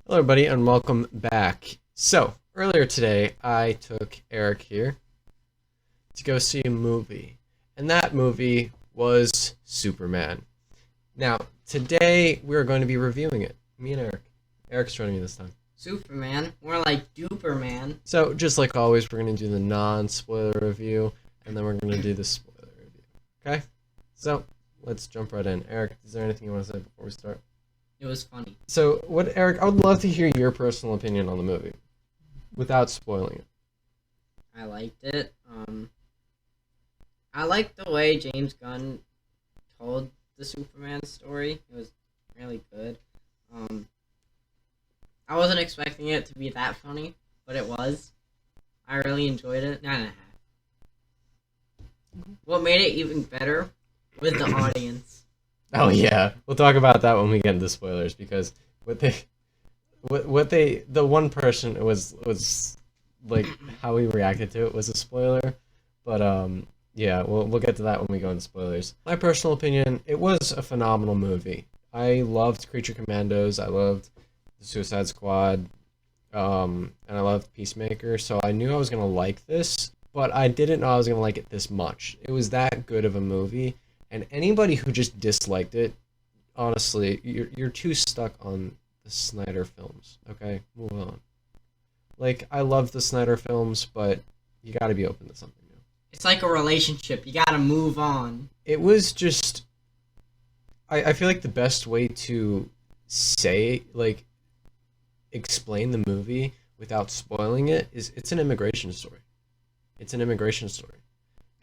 Hello, everybody, and welcome back. So, earlier today, I took Eric here to go see a movie, and that movie was Superman. Now, today, we're going to be reviewing it. Me and Eric. Eric's joining me this time. Superman, more like Duperman. So, just like always, we're going to do the non-spoiler review, and then we're going to do the spoiler review. Okay? So, let's jump right in. Eric, is there anything you want to say before we start? It was funny. So, Eric, I would love to hear your personal opinion on the movie, without spoiling it. I liked it. I liked the way James Gunn told the Superman story. It was really good. I wasn't expecting it to be that funny, but it was. I really enjoyed it. 9.5. What made it even better was the audience. Oh yeah, we'll talk about that when we get into spoilers because the one person was like how we reacted to it was a spoiler, but yeah, we'll get to that when we go into spoilers. My personal opinion, it was a phenomenal movie. I loved Creature Commandos, I loved the Suicide Squad, and I loved Peacemaker, so I knew I was gonna like this, but I didn't know I was gonna like it this much. It was that good of a movie. And anybody who just disliked it, honestly, you're too stuck on the Snyder films. Okay, move on. Like, I love the Snyder films, but you gotta be open to something new. It's like a relationship. You gotta move on. It was just... I feel like the best way to explain the movie without spoiling it is it's an immigration story. It's an immigration story.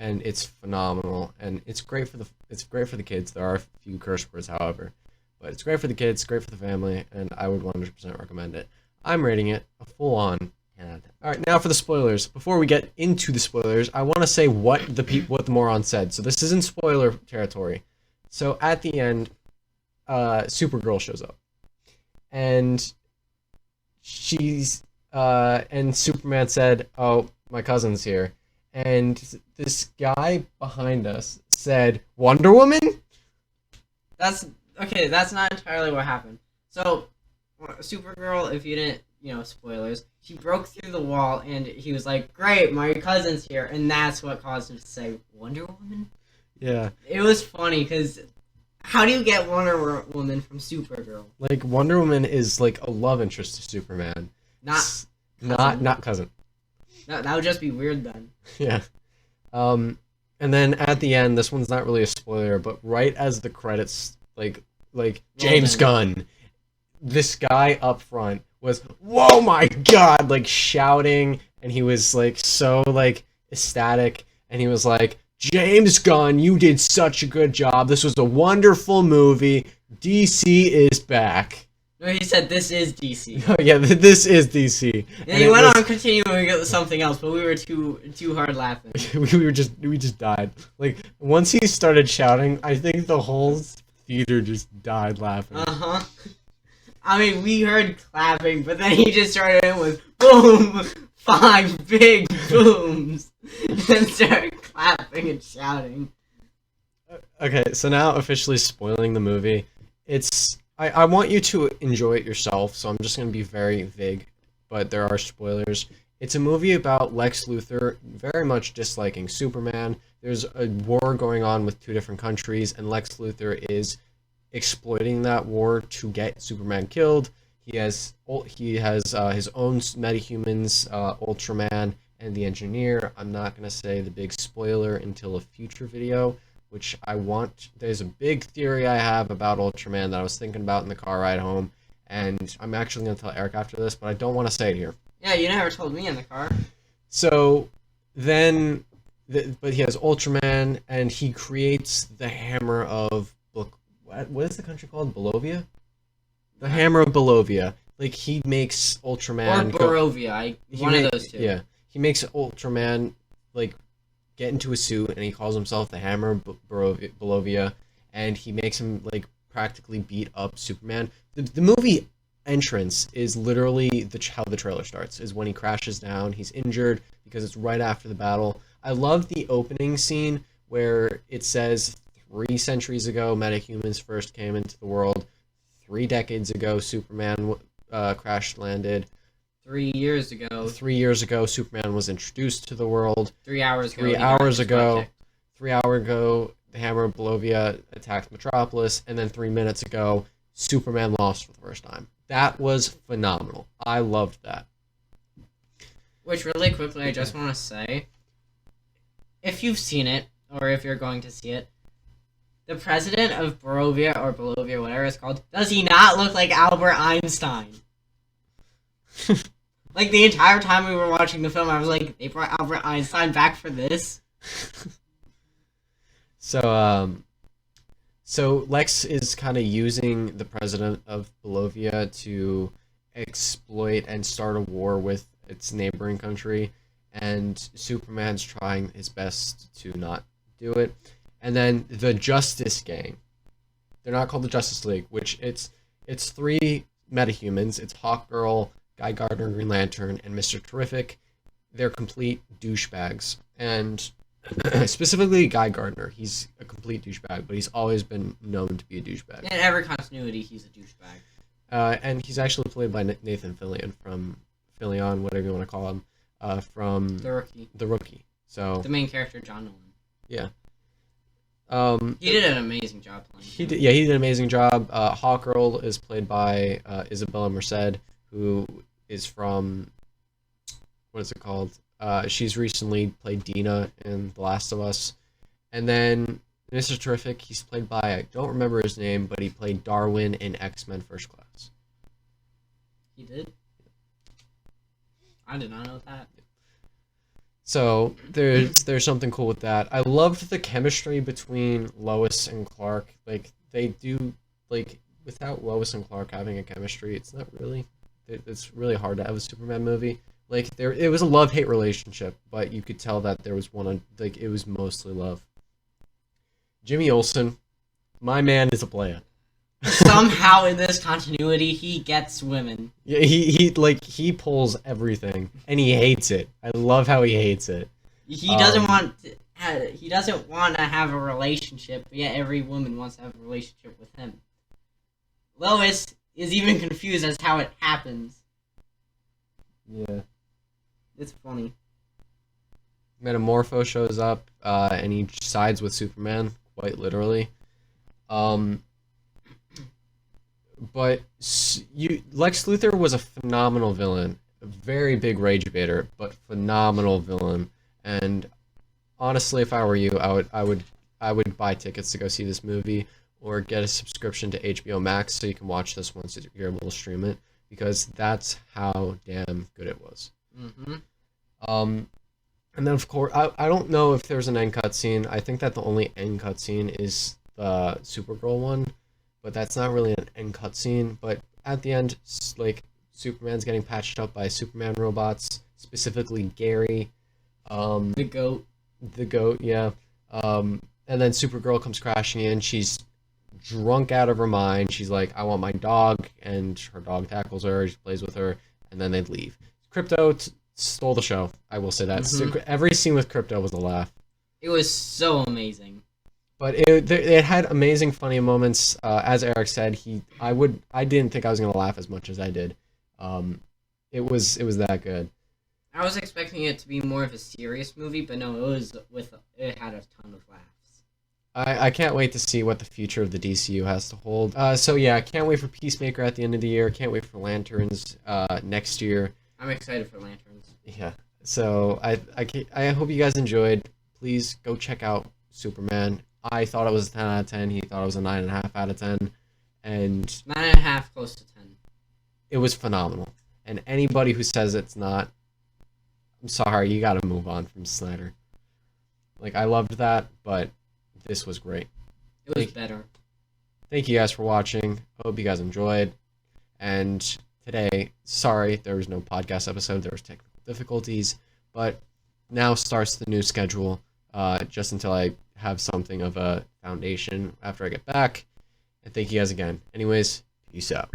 And it's phenomenal, and it's great for the kids. There are a few curse words, however, but it's great for the kids, great for the family, and I would 100% recommend it. I'm rating it a full-on 10 out of 10. All right, now for the spoilers. Before we get into the spoilers, I want to say what the moron said. So this isn't spoiler territory. So at the end, Supergirl shows up, and and Superman said, "Oh, my cousin's here." And this guy behind us said, "Wonder Woman?" That's okay. That's not entirely what happened. So, Supergirl, if you didn't, spoilers. She broke through the wall, and he was like, "Great, my cousin's here," and that's what caused him to say Wonder Woman. Yeah. It was funny because how do you get Wonder Woman from Supergirl? Like, Wonder Woman is like a love interest to Superman. Not cousin. That would just be weird then. Yeah. And then at the end, this one's not really a spoiler, but right as the credits, like James Gunn, this guy up front was, "Whoa, my God!" like shouting, and he was like so like ecstatic, and he was like, "James Gunn, you did such a good job. This was a wonderful movie. DC is back." No, he said this is DC. Oh yeah, this is DC. And he went on continuing with something else, but we were too hard laughing. we just died. Like once he started shouting, I think the whole theater just died laughing. I mean, we heard clapping, but then he just started in with boom, 5 big booms, and then started clapping and shouting. Okay, so now officially spoiling the movie. I want you to enjoy it yourself, so I'm just going to be very vague, but there are spoilers. It's a movie about Lex Luthor very much disliking Superman. There's a war going on with 2 different countries, and Lex Luthor is exploiting that war to get Superman killed. He has his own metahumans, Ultraman, and the Engineer. I'm not going to say the big spoiler until a future video. There's a big theory I have about Ultraman that I was thinking about in the car ride home, and I'm actually going to tell Eric after this, but I don't want to say it here. Yeah, you never told me in the car. So, then, but he has Ultraman, and he creates the Hammer of, what is the country called? Balovia? The Hammer of Balovia. Like, he makes Ultraman... Or Barovia, one of those two. Yeah, he makes Ultraman, like, get into a suit, and he calls himself the Hammer of Balovia, and he makes him like practically beat up Superman. The movie entrance is literally how the trailer starts, is when he crashes down, he's injured because it's right after the battle. I love the opening scene where it says 3 centuries ago metahumans first came into the world, 3 decades ago Superman crash landed. 3 years ago. 3 years ago, Superman was introduced to the world. 3 hours ago. 3 hours ago. 3 hours ago, the Hammer of Barovia attacked Metropolis, and then 3 minutes ago, Superman lost for the first time. That was phenomenal. I loved that. Which, really quickly, I just want to say, if you've seen it, or if you're going to see it, the president of Barovia, or Balovia, whatever it's called, does he not look like Albert Einstein? Like, the entire time we were watching the film, I was like, they brought Albert Einstein back for this? So Lex is kind of using the president of Balovia to exploit and start a war with its neighboring country, and Superman's trying his best to not do it. And then the Justice Gang, they're not called the Justice League, which it's 3 metahumans. It's Hawkgirl, Guy Gardner, Green Lantern, and Mr. Terrific. They're complete douchebags, and specifically Guy Gardner. He's a complete douchebag, but he's always been known to be a douchebag. In every continuity, he's a douchebag. And he's actually played by Nathan Fillion from Fillion, whatever you want to call him, from The Rookie. So the main character, John Nolan. Yeah. He did an amazing job playing. He did an amazing job. Hawkgirl is played by Isabella Merced, who is from, what is it called? She's recently played Dina in The Last of Us. And then Mr. Terrific, he's played by, I don't remember his name, but he played Darwin in X-Men First Class. He did? I did not know that. So there's something cool with that. I loved the chemistry between Lois and Clark. Like, they do, like, without Lois and Clark having a chemistry, it's really hard to have a Superman movie. Like, it was a love-hate relationship, but you could tell that there was it was mostly love. Jimmy Olsen, my man is a player. Somehow in this continuity, he gets women. Yeah, he pulls everything, and he hates it. I love how he hates it. He doesn't want to have a relationship, but yet every woman wants to have a relationship with him. Lois is even confused as how it happens. Yeah. It's funny. Metamorpho shows up, and he sides with Superman, quite literally. But Lex Luthor was a phenomenal villain, a very big rage baiter, but phenomenal villain. And honestly, if I were you, I would buy tickets to go see this movie, or get a subscription to HBO Max so you can watch this once you're able to stream it, because that's how damn good it was. Mm-hmm. And then of course, I don't know if there's an end cutscene. I think that the only end cutscene is the Supergirl one, but that's not really an end cutscene. But at the end, like, Superman's getting patched up by Superman robots, specifically Gary, the goat. The goat, yeah. And then Supergirl comes crashing in. She's drunk out of her mind. She's like, I want my dog, and her dog tackles her. She plays with her, and then they leave. Crypto stole the show. I will say that. Mm-hmm. So every scene with Crypto was a laugh. It was so amazing. But it had amazing funny moments. As Eric said, I didn't think I was gonna laugh as much as I did. It was that good. I was expecting it to be more of a serious movie, but no, it had a ton of laughs. I can't wait to see what the future of the DCU has to hold. So yeah, I can't wait for Peacemaker at the end of the year. Can't wait for Lanterns next year. I'm excited for Lanterns. Yeah. So I hope you guys enjoyed. Please go check out Superman. I thought it was a 10 out of 10. He thought it was a 9.5 out of 10. And 9.5, close to 10. It was phenomenal. And anybody who says it's not, I'm sorry, you gotta move on from Snyder. Like, I loved that, but this was great. It was better. Thank you guys for watching. I hope you guys enjoyed. And today, sorry, there was no podcast episode. There was technical difficulties. But now starts the new schedule, just until I have something of a foundation after I get back. And thank you guys again. Anyways, peace out.